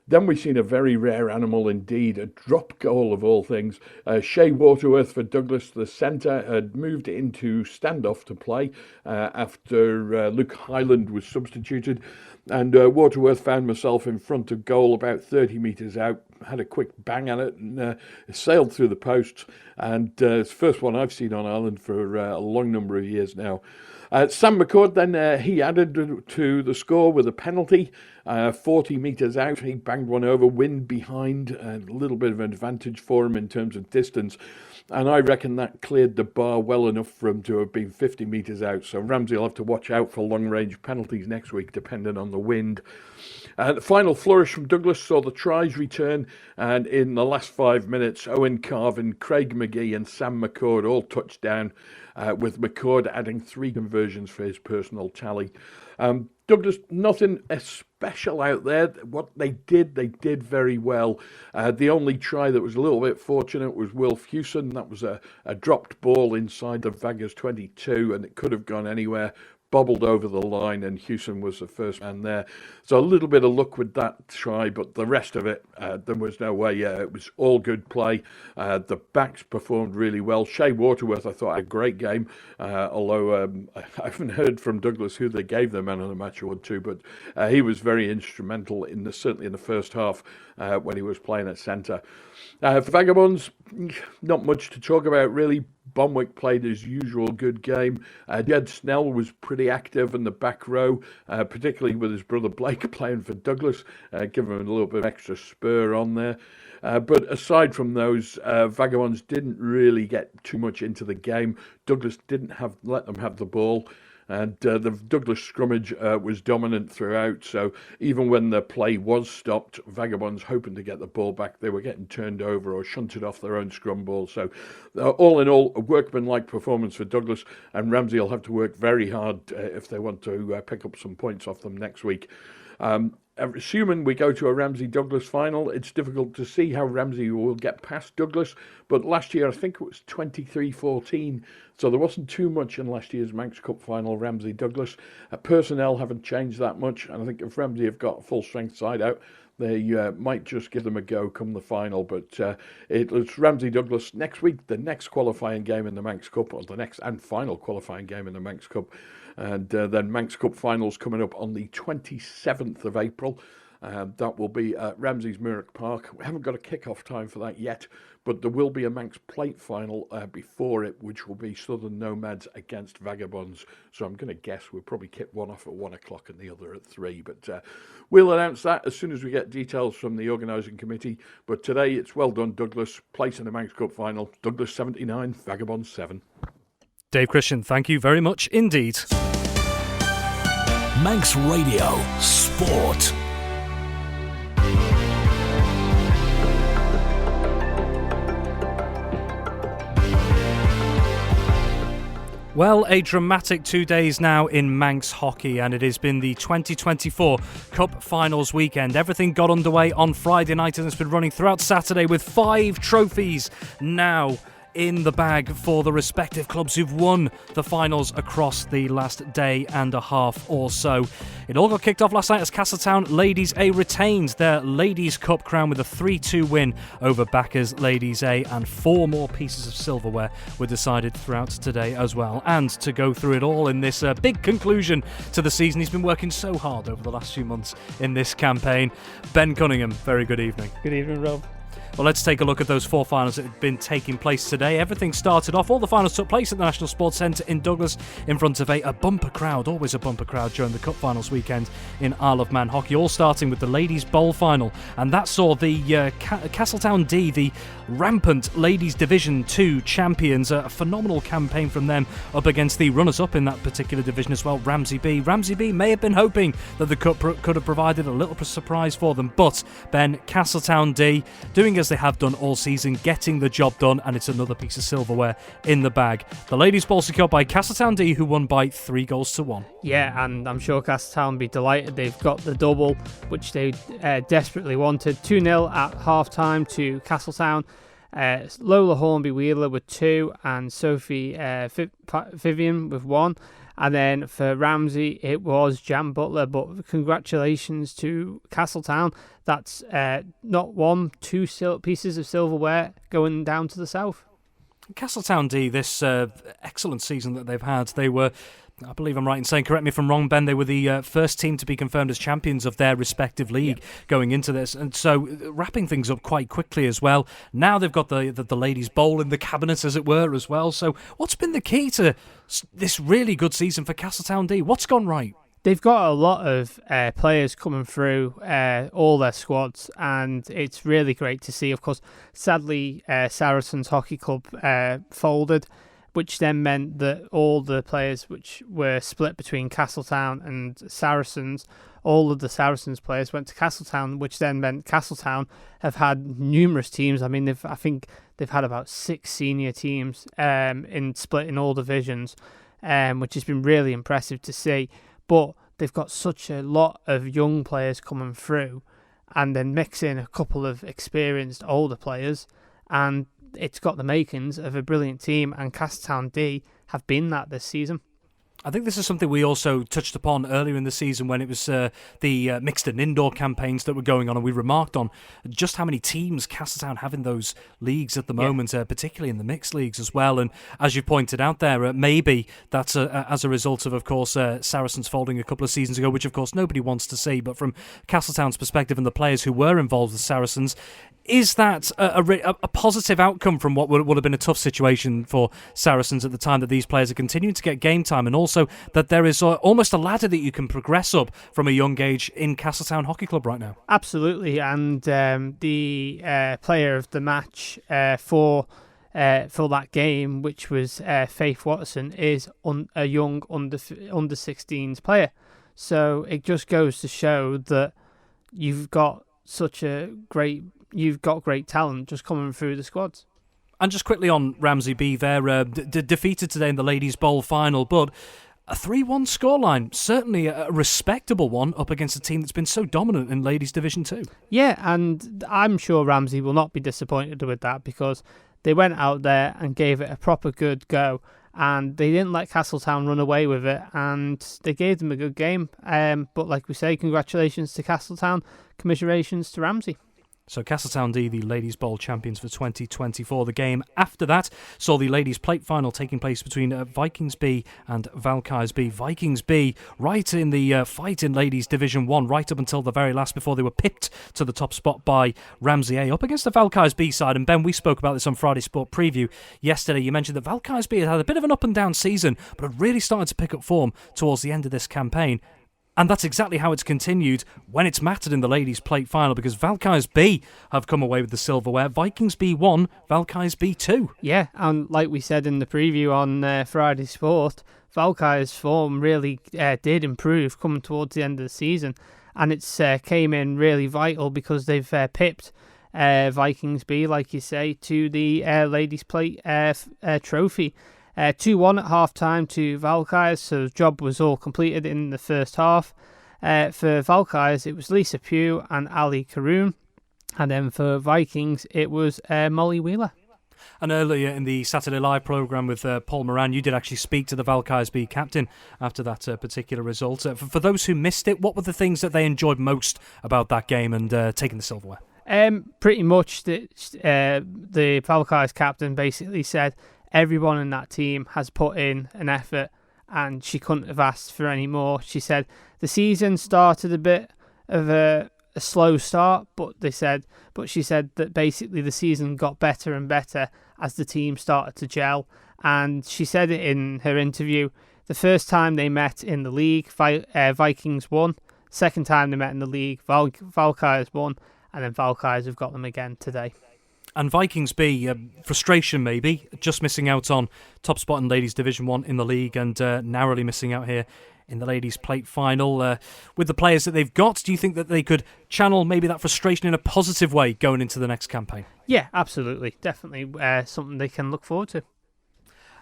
Then we've seen a very rare animal indeed, a drop goal of all things. Shea Waterworth for Douglas, the centre, had moved into standoff to play after Luke Hyland was substituted. And Waterworth found himself in front of goal about 30 metres out, had a quick bang at it, and sailed through the posts. And it's the first one I've seen on Ireland for a long number of years now. Sam McCord then, he added to the score with a penalty, 40 metres out. He banged one over, wind behind, a little bit of an advantage for him in terms of distance. And I reckon that cleared the bar well enough for him to have been 50 metres out. So Ramsey will have to watch out for long-range penalties next week, depending on the wind. The final flourish from Douglas saw the tries return, and in the last 5 minutes, Owen Carvin, Craig McGee and Sam McCord all touched down, with McCord adding 3 conversions for his personal tally. Douglas, nothing special out there. What they did very well. The only try that was a little bit fortunate was Wilf Hewson. That was a dropped ball inside the Vaggers 22, and it could have gone anywhere. Bobbled over the line, and Hewson was the first man there. So a little bit of luck with that try, but the rest of it, there was no way. It was all good play. The backs performed really well. Shea Waterworth, I thought, had a great game, although I haven't heard from Douglas who they gave the man of the match award to, but he was very instrumental, certainly in the first half when he was playing at centre. For Vagabonds, not much to talk about, really. Bomwick played his usual good game. Jed Snell was pretty active in the back row, particularly with his brother Blake playing for Douglas, giving him a little bit of extra spur on there. But aside from those, Vagabonds didn't really get too much into the game. Douglas didn't let them have the ball. And the Douglas scrummage was dominant throughout. So even when the play was stopped, Vagabonds hoping to get the ball back, they were getting turned over or shunted off their own scrum ball. So all in all, a workmanlike performance for Douglas. And Ramsey will have to work very hard if they want to pick up some points off them next week. Assuming we go to a Ramsey-Douglas final, it's difficult to see how Ramsey will get past Douglas. But last year, I think it was 23-14. So there wasn't too much in last year's Manx Cup final, Ramsey-Douglas. Personnel haven't changed that much. And I think if Ramsey have got a full-strength side out, they might just give them a go come the final. But it's Ramsey-Douglas next week, the next qualifying game in the Manx Cup, or the next and final qualifying game in the Manx Cup. And then Manx Cup finals coming up on the 27th of April. That will be at Ramsey's Muirach Park. We haven't got a kick-off time for that yet, but there will be a Manx Plate final before it, which will be Southern Nomads against Vagabonds. So I'm going to guess we'll probably kick one off at 1 o'clock and the other at 3. But we'll announce that as soon as we get details from the organising committee. But today it's well done, Douglas. Place in the Manx Cup final. Douglas 79, Vagabonds 7. Dave Christian, thank you very much indeed. Manx Radio Sport. Well, a dramatic 2 days now in Manx hockey, and it has been the 2024 Cup Finals weekend. Everything got underway on Friday night and it's been running throughout Saturday with 5 trophies now in the bag for the respective clubs who've won the finals across the last day and a half or so. It all got kicked off last night as Castletown Ladies A retained their Ladies Cup crown with a 3-2 win over Backers Ladies A, and 4 more pieces of silverware were decided throughout today as well. And to go through it all in this big conclusion to the season, he's been working so hard over the last few months in this campaign. Ben Cunningham, very good evening. Good evening, Rob. Well, let's take a look at those 4 finals that have been taking place today. Everything started off, all the finals took place at the National Sports Centre in Douglas in front of a bumper crowd, always a bumper crowd during the Cup Finals weekend in Isle of Man hockey, all starting with the Ladies Bowl final. And that saw the Castletown D, the rampant Ladies Division 2 champions, a phenomenal campaign from them up against the runners-up in that particular division as well, Ramsey B. Ramsey B may have been hoping that the Cup could have provided a little surprise for them, but Ben, Castletown D doing as they have done all season, getting the job done, and it's another piece of silverware in the bag. The Ladies Ball secured by Castletown D, who won by 3-1. Yeah, and I'm sure Castletown will be delighted. They've got the double, which they desperately wanted. 2-0 at half-time to Castletown. Lola Hornby Wheeler with 2 and Sophie Vivian with 1. And then for Ramsey, it was Jan Butler. But congratulations to Castletown. That's not 1, 2 pieces of silverware going down to the south. Castletown D, this excellent season that they've had, they were, I believe I'm right in saying, correct me if I'm wrong, Ben, they were the first team to be confirmed as champions of their respective league going into this. And so wrapping things up quite quickly as well. Now they've got the Ladies Bowl in the cabinet, as it were, as well. So what's been the key to this really good season for Castletown D? What's gone right? They've got a lot of players coming through all their squads, and it's really great to see. Of course, sadly, Saracens Hockey Club folded, which then meant that all the players which were split between Castletown and Saracens, all of the Saracens players went to Castletown, which then meant Castletown have had numerous teams. I mean, I think they've had about 6 senior teams in split in all divisions, which has been really impressive to see. But they've got such a lot of young players coming through, and then mix in a couple of experienced older players, and it's got the makings of a brilliant team, and Castletown D have been that this season. I think this is something we also touched upon earlier in the season when it was the mixed and indoor campaigns that were going on, and we remarked on just how many teams Castletown have in those leagues at the moment, particularly in the mixed leagues as well. And as you pointed out there, maybe that's as a result of course, Saracens folding a couple of seasons ago, which of course nobody wants to see. But from Castletown's perspective and the players who were involved with Saracens, is that a positive outcome from what would have been a tough situation for Saracens at the time, that these players are continuing to get game time, and also that there is almost a ladder that you can progress up from a young age in Castletown Hockey Club right now? Absolutely, and the player of the match for that game, which was Faith Watson, is a young under 16s player. So it just goes to show that you've got great talent just coming through the squads. And just quickly on Ramsey B there, defeated today in the Ladies Bowl final, but a 3-1 scoreline, certainly a respectable one up against a team that's been so dominant in Ladies Division 2. Yeah, and I'm sure Ramsey will not be disappointed with that, because they went out there and gave it a proper good go, and they didn't let Castletown run away with it, and they gave them a good game. But like we say, congratulations to Castletown, commiserations to Ramsey. So Castletown D, the Ladies Bowl champions for 2024. The game after that saw the Ladies Plate final taking place between Vikings B and Valkyries B. Vikings B right in the fight in Ladies Division 1, right up until the very last before they were pipped to the top spot by Ramsey A up against the Valkyries B side. And Ben, we spoke about this on Friday Sport Preview yesterday. You mentioned that Valkyries B had a bit of an up and down season, but had really started to pick up form towards the end of this campaign. And that's exactly how it's continued when it's mattered in the Ladies' Plate final, because Valkyries B have come away with the silverware. Vikings B 1, Valkyries B 2. Yeah, and like we said in the preview on Friday Sport, Valkyries' form really did improve coming towards the end of the season. And it's came in really vital because they've pipped Vikings B, like you say, to the Ladies' Plate trophy. 2-1 at half-time to Valkyries, so the job was all completed in the first half. For Valkyries, it was Lisa Pugh and Ali Karoon, and then for Vikings, it was Molly Wheeler. And earlier in the Saturday Live programme with Paul Moran, you did actually speak to the Valkyries B captain after that particular result. For those who missed it, what were the things that they enjoyed most about that game and taking the silverware? Pretty much the Valkyries captain basically said everyone in that team has put in an effort and she couldn't have asked for any more. She said the season started a bit of a slow start, but she said that basically the season got better and better as the team started to gel. And she said it in her interview, the first time they met in the league, Vikings won. Second time they met in the league, Valkyries won. And then Valkyries have got them again today. And Vikings B, frustration maybe, just missing out on top spot in Ladies Division 1 in the league and narrowly missing out here in the Ladies Plate final. With the players that they've got, do you think that they could channel maybe that frustration in a positive way going into the next campaign? Yeah, absolutely. Definitely something they can look forward to.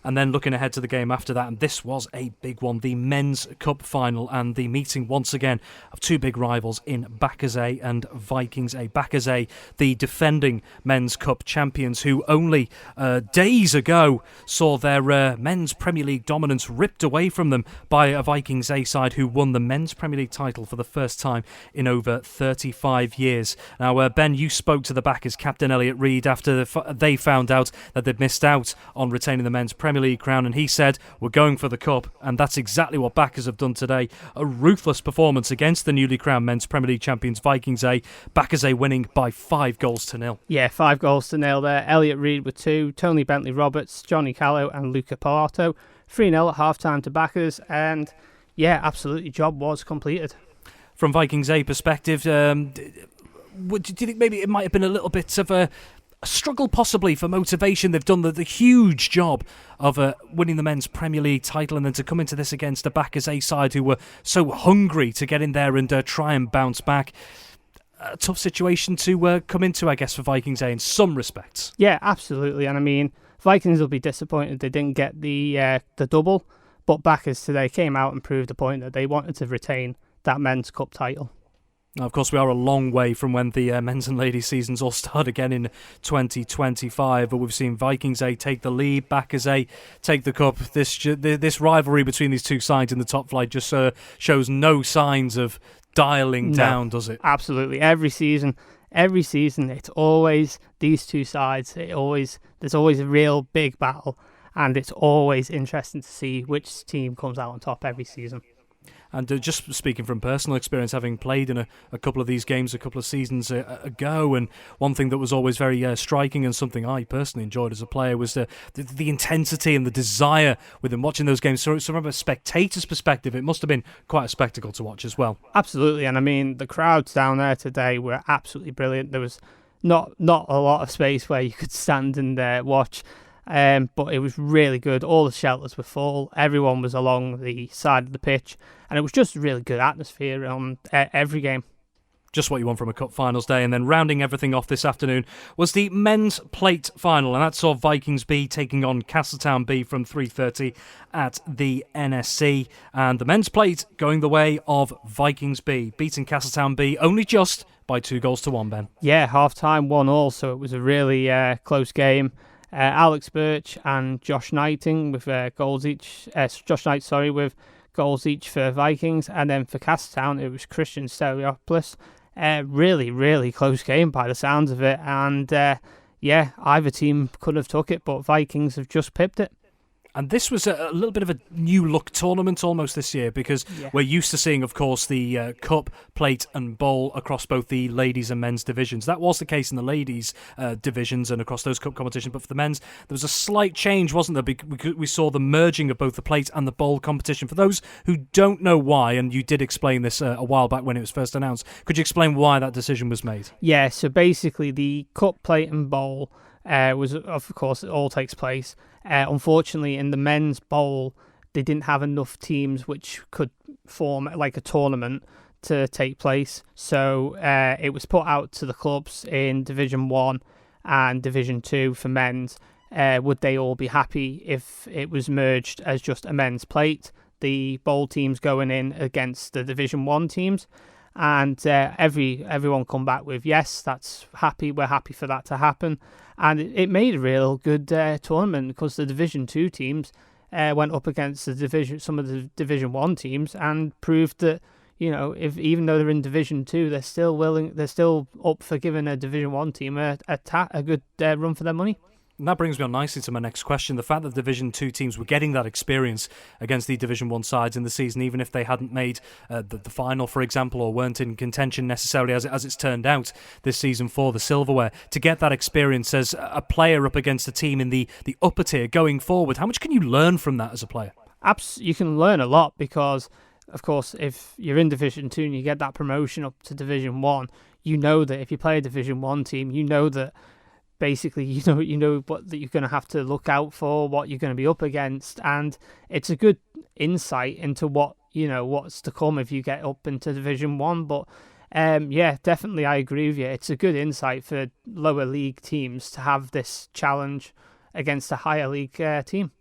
And then looking ahead to the game after that, and this was a big one, the Men's Cup final and the meeting once again of two big rivals in Backers A and Vikings A. Backers A, the defending Men's Cup champions who only days ago saw their Men's Premier League dominance ripped away from them by a Vikings A side who won the Men's Premier League title for the first time in over 35 years. Now, Ben, you spoke to the Backers captain Elliot Reid after they found out that they'd missed out on retaining the Men's Premier League crown, and he said, we're going for the cup, and that's exactly what Backers have done today. A ruthless performance against the newly crowned Men's Premier League champions Vikings A. Backers A winning by 5-0. Yeah, 5-0 there. Elliot Reid with 2, Tony Bentley-Roberts, Johnny Callow and Luca Pilato. 3-0 at half-time to Backers, and yeah, absolutely, job was completed. From Vikings A perspective, do you think maybe it might have been a little bit of a struggle possibly for motivation? They've done the huge job of winning the Men's Premier League title, and then to come into this against the Backers A side who were so hungry to get in there and try and bounce back. A tough situation to come into, I guess, for Vikings A in some respects. Yeah, absolutely. And I mean, Vikings will be disappointed they didn't get the double, but Backers today came out and proved the point that they wanted to retain that Men's Cup title. Now, of course, we are a long way from when the men's and ladies seasons all start again in 2025, but we've seen Vikings A take the lead, Backers A take the cup. This rivalry between these two sides in the top flight just shows no signs of dialing down, does it? Absolutely. Every season, it's always these two sides. There's always a real big battle, and it's always interesting to see which team comes out on top every season. And just speaking from personal experience, having played in a couple of these games a couple of seasons ago, and one thing that was always very striking and something I personally enjoyed as a player was the intensity and the desire within watching those games. So from a spectator's perspective, it must have been quite a spectacle to watch as well. Absolutely, and I mean, the crowds down there today were absolutely brilliant. There was not a lot of space where you could stand and watch. But it was really good. All the shelters were full. Everyone was along the side of the pitch. And it was just a really good atmosphere on every game. Just what you want from a Cup Finals day. And then rounding everything off this afternoon was the Men's Plate Final. And that saw Vikings B taking on Castletown B from 3:30 at the NSC. And the Men's Plate going the way of Vikings B, beating Castletown B only just by 2-1, Ben. Yeah, half-time 1-1, so it was a really close game. Alex Birch and Josh Knighting with goals each. Josh Knight, with goals each for Vikings, and then for Castletown it was Christian Stereopoulos Really, really close game by the sounds of it. And either team could have took it, but Vikings have just pipped it. And this was a little bit of a new look tournament almost this year, because we're used to seeing, of course, the cup, plate and bowl across both the ladies and men's divisions. That was the case in the ladies' divisions and across those cup competitions, but for the men's, there was a slight change, wasn't there? Because we saw the merging of both the plate and the bowl competition. For those who don't know why, and you did explain this a while back when it was first announced, could you explain why that decision was made? Yeah, so basically the cup, plate and bowl was, of course, it all takes place. Unfortunately, in the men's bowl, they didn't have enough teams which could form like a tournament to take place. So it was put out to the clubs in Division 1 and Division 2 for men's. Would they all be happy if it was merged as just a men's plate? The bowl teams going in against the Division 1 teams. And everyone come back with, yes, that's happy. We're happy for that to happen. And it made a real good tournament, because the Division 2 teams went up against some of the Division 1 teams and proved that, even though they're in Division 2, they're still up for giving a Division 1 team a good run for their money. And that brings me on nicely to my next question. The fact that Division 2 teams were getting that experience against the Division 1 sides in the season, even if they hadn't made the final, for example, or weren't in contention necessarily as it's turned out this season for the silverware, to get that experience as a player up against a team in the upper tier going forward, how much can you learn from that as a player? You can learn a lot, because, of course, if you're in Division 2 and you get that promotion up to Division 1, you know that if you play a Division 1 team, you know that basically, you know what that you're going to have to look out for, what you're going to be up against, and it's a good insight into what's to come if you get up into Division 1. But definitely, I agree with you. It's a good insight for lower league teams to have this challenge against a higher league team.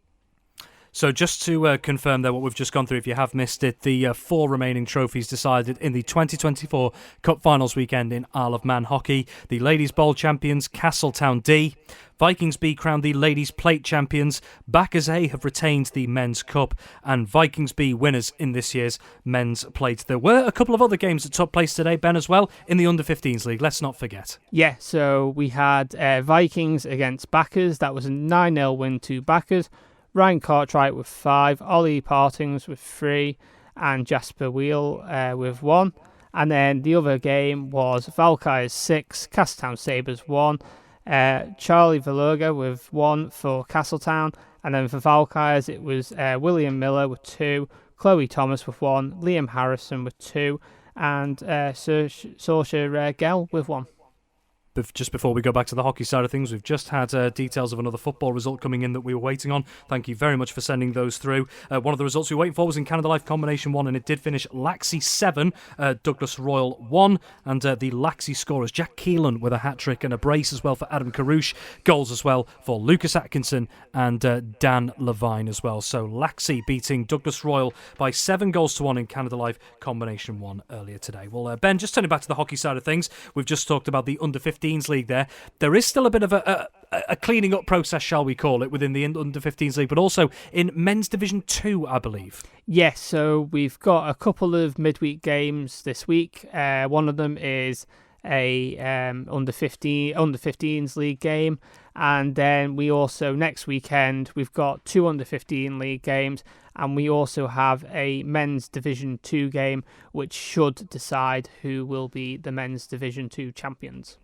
So just to confirm there what we've just gone through, if you have missed it, the 4 remaining trophies decided in the 2024 Cup Finals weekend in Isle of Man hockey. The Ladies Bowl champions, Castletown D. Vikings B crowned the Ladies Plate champions. Backers A have retained the Men's Cup. And Vikings B winners in this year's Men's Plate. There were a couple of other games that took place today, Ben, as well, in the Under-15s League. Let's not forget. Yeah, so we had Vikings against Backers. That was a 9-0 win to Backers. Ryan Cartwright with 5, Ollie Partings with 3, and Jasper Wheel with 1. And then the other game was Valkyries 6, Castletown Sabres 1, Charlie Valerga with 1 for Castletown. And then for Valkyries, it was William Miller with 2, Chloe Thomas with 1, Liam Harrison with 2, and Saoirse Gell with 1. Just before we go back to the hockey side of things, we've just had details of another football result coming in that we were waiting on. Thank you very much for sending those through. One of the results we were waiting for was in Canada Life Combination 1, and it did finish Laxey 7, Douglas Royal 1, and the Laxey scorers, Jack Keelan with a hat-trick and a brace as well for Adam Carouche, goals as well for Lucas Atkinson and Dan Levine as well. So Laxey beating Douglas Royal by 7-1 in Canada Life Combination 1 earlier today. Well, Ben, just turning back to the hockey side of things, we've just talked about the Under-15 League there. There is still a bit of a cleaning up process, shall we call it, within the Under-15s League, but also in Men's Division 2, I believe. Yes, so we've got a couple of midweek games this week. One of them is a Under-15s League game, and then we also, next weekend, we've got 2 Under-15 League games, and we also have a Men's Division 2 game, which should decide who will be the Men's Division 2 champions.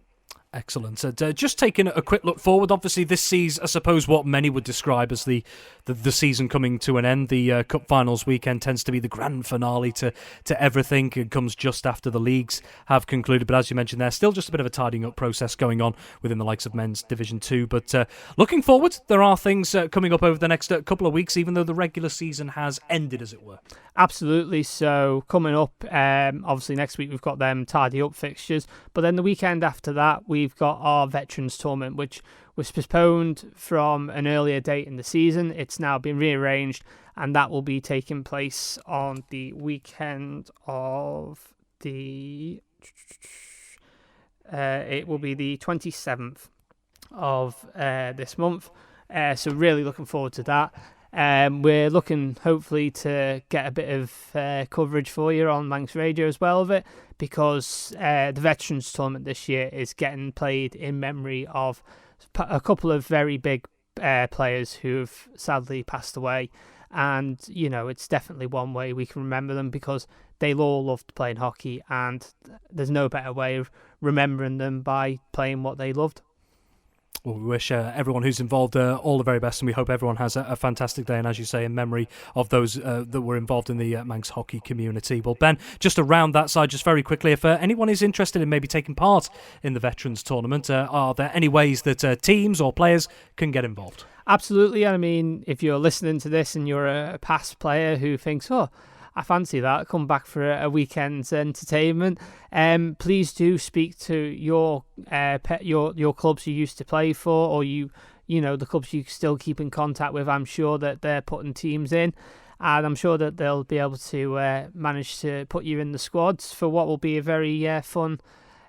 Excellent. Just taking a quick look forward, obviously this sees, I suppose, what many would describe as the season coming to an end. The Cup Finals weekend tends to be the grand finale to everything. It comes just after the leagues have concluded, but as you mentioned, there's still just a bit of a tidying up process going on within the likes of Men's Division 2. But looking forward, there are things coming up over the next couple of weeks, even though the regular season has ended, as it were. Absolutely. So coming up, obviously next week we've got them tidy up fixtures, but then the weekend after that we've got our Veterans Tournament, which was postponed from an earlier date in the season. It's now been rearranged, and that will be taking place on the weekend of it will be the 27th of this month. So really looking forward to that. We're looking hopefully to get a bit of coverage for you on Manx Radio as well of it, because the Veterans Tournament this year is getting played in memory of a couple of very big players who have sadly passed away. And, you know, it's definitely one way we can remember them, because they all loved playing hockey, and there's no better way of remembering them by playing what they loved. Well, we wish everyone who's involved all the very best, and we hope everyone has a fantastic day, and as you say, in memory of those that were involved in the Manx hockey community. Well, Ben, just around that side, just very quickly, if anyone is interested in maybe taking part in the Veterans Tournament, are there any ways that teams or players can get involved? Absolutely. I mean, if you're listening to this and you're a past player who thinks, oh, I fancy that, come back for a weekend's entertainment, please do speak to your clubs you used to play for, or you know the clubs you still keep in contact with. I'm sure that they're putting teams in, and I'm sure that they'll be able to manage to put you in the squads for what will be a very fun,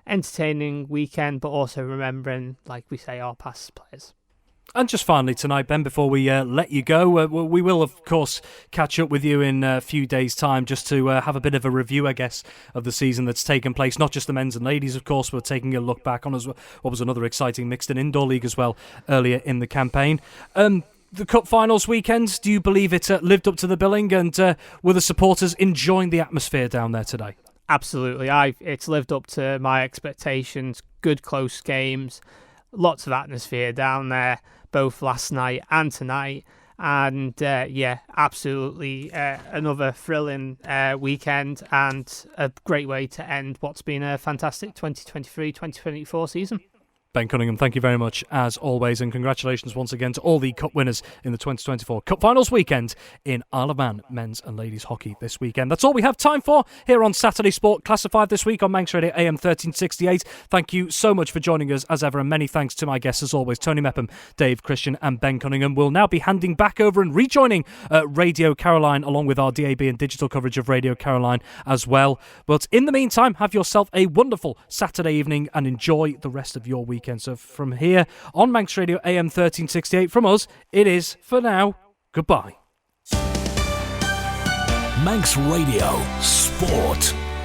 entertaining weekend, but also remembering, like we say, our past players. And just finally tonight, Ben, before we let you go, we will, of course, catch up with you in a few days' time just to have a bit of a review, I guess, of the season that's taken place. Not just the men's and ladies, of course, we're taking a look back on what was another exciting mixed and indoor league as well earlier in the campaign. The Cup Finals weekend, do you believe it lived up to the billing, and were the supporters enjoying the atmosphere down there today? Absolutely. It's lived up to my expectations. Good close games. Lots of atmosphere down there, both last night and tonight. And absolutely another thrilling weekend, and a great way to end what's been a fantastic 2023-2024 season. Ben Cunningham, thank you very much as always, and congratulations once again to all the Cup winners in the 2024 Cup Finals weekend in Isle of Man men's and ladies hockey this weekend. That's all we have time for here on Saturday Sport Classified this week on Manx Radio AM 1368. Thank you so much for joining us as ever, and many thanks to my guests as always, Tony Mepham, Dave Christian and Ben Cunningham. We'll now be handing back over and rejoining Radio Caroline, along with our DAB and digital coverage of Radio Caroline as well. But in the meantime, have yourself a wonderful Saturday evening and enjoy the rest of your weekend. So from here on Manx Radio AM 1368, from us, it is, for now, goodbye. Manx Radio Sport.